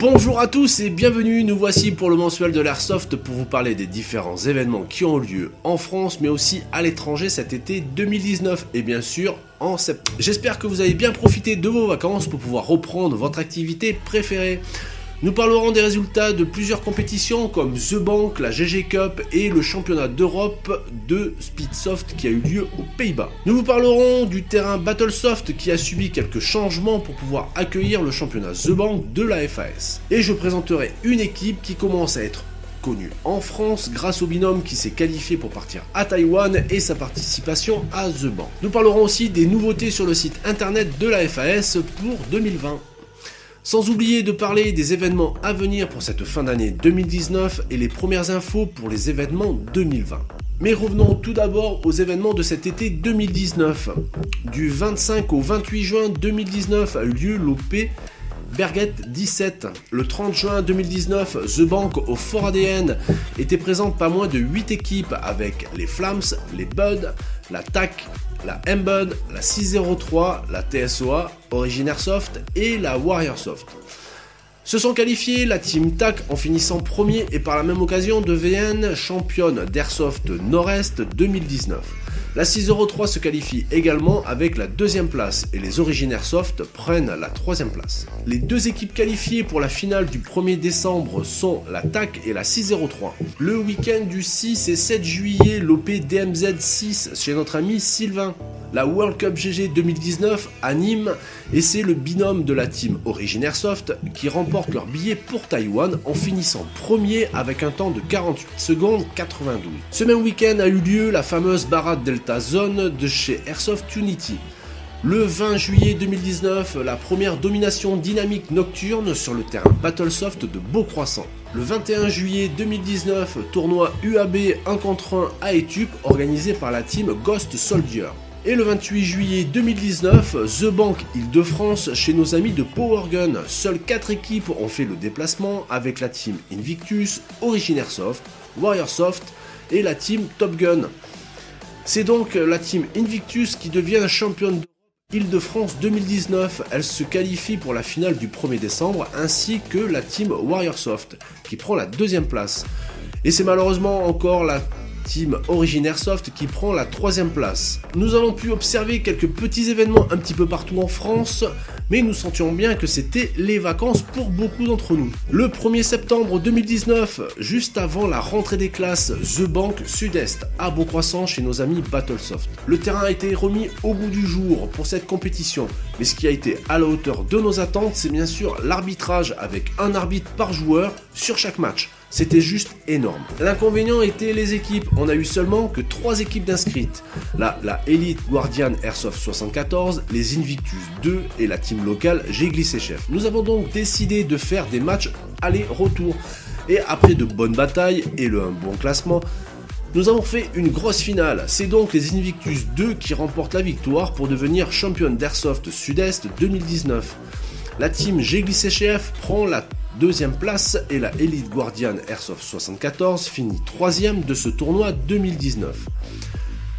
Bonjour à tous et bienvenue, nous voici pour le mensuel de l'Airsoft pour vous parler des différents événements qui ont lieu en France mais aussi à l'étranger cet été 2019 et bien sûr en septembre. J'espère que vous avez bien profité de vos vacances pour pouvoir reprendre votre activité préférée. Nous parlerons des résultats de plusieurs compétitions comme The Bank, la GG Cup et le championnat d'Europe de Speedsoft qui a eu lieu aux Pays-Bas. Nous vous parlerons du terrain Battlesoft qui a subi quelques changements pour pouvoir accueillir le championnat The Bank de la FAS. Et je présenterai une équipe qui commence à être connue en France grâce au binôme qui s'est qualifié pour partir à Taïwan et sa participation à The Bank. Nous parlerons aussi des nouveautés sur le site internet de la FAS pour 2020. Sans oublier de parler des événements à venir pour cette fin d'année 2019 et les premières infos pour les événements 2020. Mais revenons tout d'abord aux événements de cet été 2019. Du 25 au 28 juin 2019 a eu lieu l'OP Berget 17. Le 30 juin 2019, The Bank au Fort ADN était présente pas moins de 8 équipes avec les Flams, les Bud, la TAC, la M-Bud, la 603, la TSOA, Origin Airsoft et la Warriorsoft. Se sont qualifiés la team TAC en finissant premier et par la même occasion deviennent championne d'Airsoft Nord-Est 2019. La 603 se qualifie également avec la deuxième place et les Origin Airsoft prennent la troisième place. Les deux équipes qualifiées pour la finale du 1er décembre sont la TAC et la 603. Le week-end du 6 et 7 juillet, l'OP DMZ 6 chez notre ami Sylvain. La World Cup GG 2019 à Nîmes et c'est le binôme de la team Origin Airsoft qui remporte leur billet pour Taïwan en finissant premier avec un temps de 48 secondes 92. Ce même week-end a eu lieu la fameuse Barat Delta Zone de chez Airsoft Unity. Le 20 juillet 2019, la première domination dynamique nocturne sur le terrain Battlesoft de Beaucroissant. Le 21 juillet 2019, tournoi UAB 1 contre 1 à Etup organisé par la team Ghost Soldier. Et le 28 juillet 2019, The Bank Île-de-France chez nos amis de Powergun. Seules 4 équipes ont fait le déplacement avec la team Invictus, Origin Airsoft, Warriorsoft et la team Top Gun. C'est donc la team Invictus qui devient championne d'Europe Île-de-France 2019. Elle se qualifie pour la finale du 1er décembre ainsi que la team Warriorsoft qui prend la deuxième place. Et c'est malheureusement encore la team Origin Airsoft qui prend la troisième place. Nous avons pu observer quelques petits événements un petit peu partout en France, mais nous sentions bien que c'était les vacances pour beaucoup d'entre nous. Le 1er septembre 2019, juste avant la rentrée des classes, The Bank Sud-Est à Beaucroissant chez nos amis Battlesoft. Le terrain a été remis au bout du jour pour cette compétition, mais ce qui a été à la hauteur de nos attentes, c'est bien sûr l'arbitrage avec un arbitre par joueur sur chaque match. C'était juste énorme. L'inconvénient était les équipes. On a eu seulement que 3 équipes d'inscrites. La Elite Guardian Airsoft 74, les Invictus 2 et la team locale J'ai glissé chef. Nous avons donc décidé de faire des matchs aller-retour. Et après de bonnes batailles et un bon classement, nous avons fait une grosse finale. C'est donc les Invictus 2 qui remportent la victoire pour devenir championne d'Airsoft Sud-Est 2019. La team J'ai glissé chef prend la deuxième place et la Elite Guardian Airsoft 74 finit troisième de ce tournoi 2019.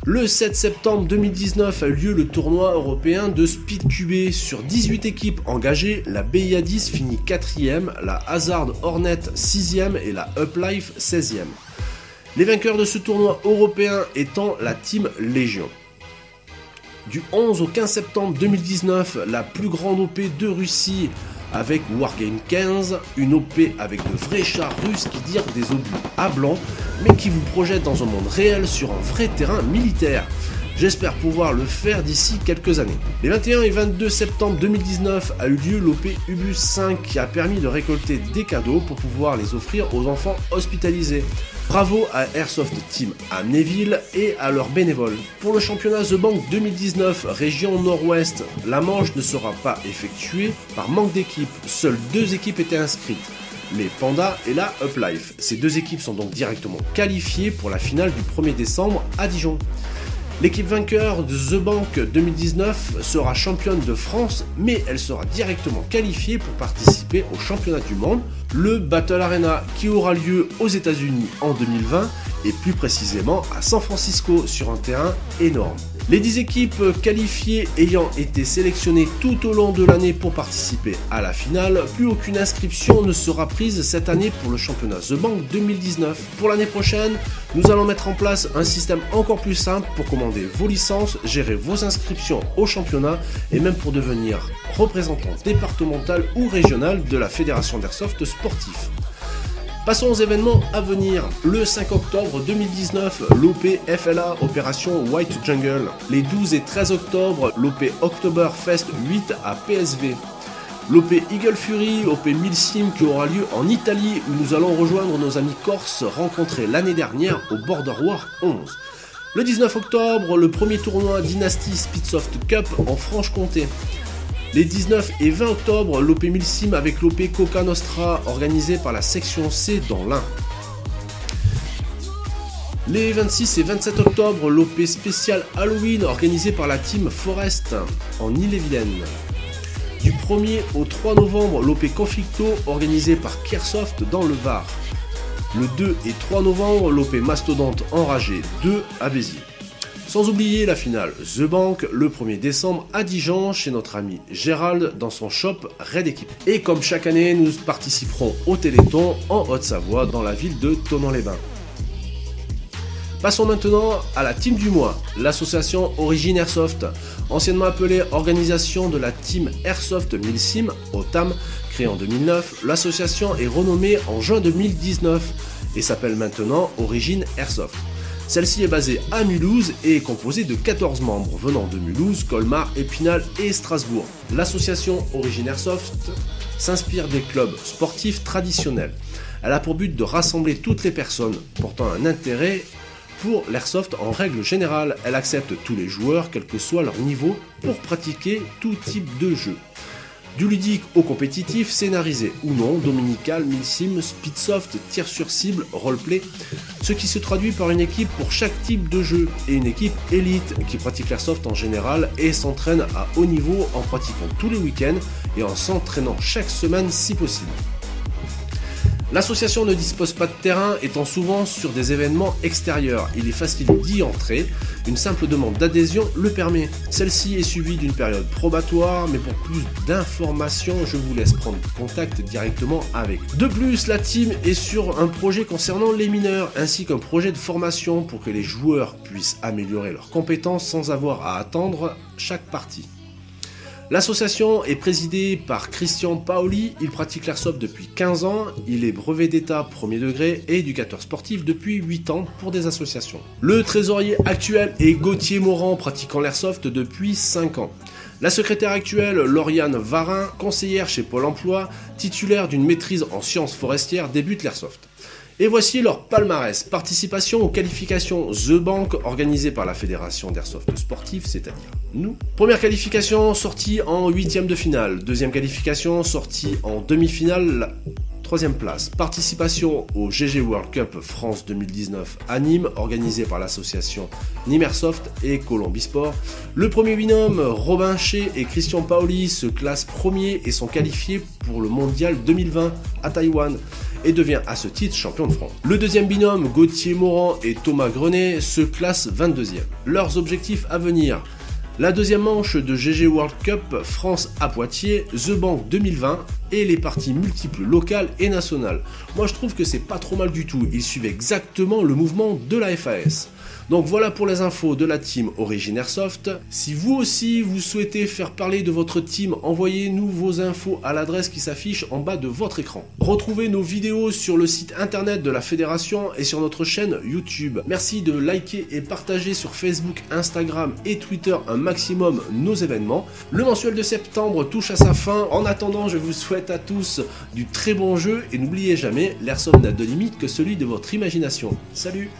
Le 7 septembre 2019 a eu lieu le tournoi européen de Speed QB. Sur 18 équipes engagées, la BIA 10 finit 4ème, la Hazard Hornet 6ème et la Uplife 16ème. Les vainqueurs de ce tournoi européen étant la team Légion. Du 11 au 15 septembre 2019, la plus grande OP de Russie avec Wargame 15, une OP avec de vrais chars russes qui tirent des obus à blanc, mais qui vous projettent dans un monde réel sur un vrai terrain militaire. J'espère pouvoir le faire d'ici quelques années. Les 21 et 22 septembre 2019 a eu lieu l'OP Ubus 5 qui a permis de récolter des cadeaux pour pouvoir les offrir aux enfants hospitalisés. Bravo à Airsoft Team Amnéville et à leurs bénévoles. Pour le championnat The Bank 2019 région Nord-Ouest, la manche ne sera pas effectuée par manque d'équipes. Seules 2 équipes étaient inscrites, les Pandas et la Uplife. Ces 2 équipes sont donc directement qualifiées pour la finale du 1er décembre à Dijon. L'équipe vainqueur de The Bank 2019 sera championne de France, mais elle sera directement qualifiée pour participer au championnat du monde, le Battle Arena, qui aura lieu aux États-Unis en 2020 et plus précisément à San Francisco sur un terrain énorme. Les 10 équipes qualifiées ayant été sélectionnées tout au long de l'année pour participer à la finale, plus aucune inscription ne sera prise cette année pour le championnat The Bank 2019. Pour l'année prochaine, nous allons mettre en place un système encore plus simple pour commander vos licences, gérer vos inscriptions au championnat et même pour devenir représentant départemental ou régional de la Fédération d'Airsoft sportif. Passons aux événements à venir. Le 5 octobre 2019, l'OP-FLA Opération White Jungle. Les 12 et 13 octobre, l'OP Oktoberfest 8 à PSV. L'OP Eagle Fury, OP Milsim qui aura lieu en Italie où nous allons rejoindre nos amis corses rencontrés l'année dernière au Border War 11. Le 19 octobre, le premier tournoi Dynasty Speedsoft Cup en Franche-Comté. Les 19 et 20 octobre, l'OP Milsim avec l'OP Coca Nostra organisé par la section C dans l'Ain. Les 26 et 27 octobre, l'OP spécial Halloween organisé par la team Forest en Ille-et-Vilaine. Du 1er au 3 novembre, l'OP Conflicto organisé par Keirsoft dans le Var. Le 2 et 3 novembre, l'OP Mastodonte Enragé 2 à Béziers. Sans oublier la finale The Bank le 1er décembre à Dijon chez notre ami Gérald dans son shop Red Equipe. Et comme chaque année, nous participerons au Téléthon en Haute-Savoie dans la ville de Thonon-les-Bains. Passons maintenant à la team du mois, l'association Origine Airsoft, anciennement appelée Organisation de la Team Airsoft Milsim, OTAM, créée en 2009, l'association est renommée en juin 2019 et s'appelle maintenant Origine Airsoft. Celle-ci est basée à Mulhouse et est composée de 14 membres venant de Mulhouse, Colmar, Épinal et Strasbourg. L'association Origine Airsoft s'inspire des clubs sportifs traditionnels. Elle a pour but de rassembler toutes les personnes portant un intérêt pour l'airsoft en règle générale. Elle accepte tous les joueurs, quel que soit leur niveau, pour pratiquer tout type de jeu. Du ludique au compétitif, scénarisé ou non, dominical, milsim, speedsoft, tir sur cible, roleplay, ce qui se traduit par une équipe pour chaque type de jeu et une équipe élite qui pratique l'airsoft en général et s'entraîne à haut niveau en pratiquant tous les week-ends et en s'entraînant chaque semaine si possible. L'association ne dispose pas de terrain étant souvent sur des événements extérieurs. Il est facile d'y entrer, une simple demande d'adhésion le permet. Celle-ci est suivie d'une période probatoire, mais pour plus d'informations, je vous laisse prendre contact directement avec. De plus, la team est sur un projet concernant les mineurs, ainsi qu'un projet de formation pour que les joueurs puissent améliorer leurs compétences sans avoir à attendre chaque partie. L'association est présidée par Christian Paoli, il pratique l'airsoft depuis 15 ans, il est brevet d'état premier degré et éducateur sportif depuis 8 ans pour des associations. Le trésorier actuel est Gauthier Morand, pratiquant l'airsoft depuis 5 ans. La secrétaire actuelle, Lauriane Varin, conseillère chez Pôle emploi, titulaire d'une maîtrise en sciences forestières, débute l'airsoft. Et voici leur palmarès. Participation aux qualifications The Bank organisées par la Fédération d'Airsoft sportif, c'est-à-dire nous. Première qualification sortie en 8e de finale. Deuxième qualification sortie en demi-finale. Troisième place. Participation au GG World Cup France 2019 à Nîmes, organisé par l'association Nîmes Airsoft et Colombisport. Le premier binôme, Robin Ché et Christian Paoli, se classent premiers et sont qualifiés pour le mondial 2020 à Taïwan et devient à ce titre champion de France. Le deuxième binôme, Gauthier Morand et Thomas Grenet, se classent 22e. Leurs objectifs à venir: la deuxième manche de GG World Cup France à Poitiers, The Bank 2020 et les parties multiples locales et nationales. Moi je trouve que c'est pas trop mal du tout, ils suivent exactement le mouvement de la FAS. Donc voilà pour les infos de la team Origine Airsoft. Si vous aussi vous souhaitez faire parler de votre team, envoyez-nous vos infos à l'adresse qui s'affiche en bas de votre écran. Retrouvez nos vidéos sur le site internet de la fédération et sur notre chaîne YouTube. Merci de liker et partager sur Facebook, Instagram et Twitter un maximum nos événements. Le mensuel de septembre touche à sa fin. En attendant, je vous souhaite à tous du très bon jeu et n'oubliez jamais, l'airsoft n'a de limite que celui de votre imagination. Salut!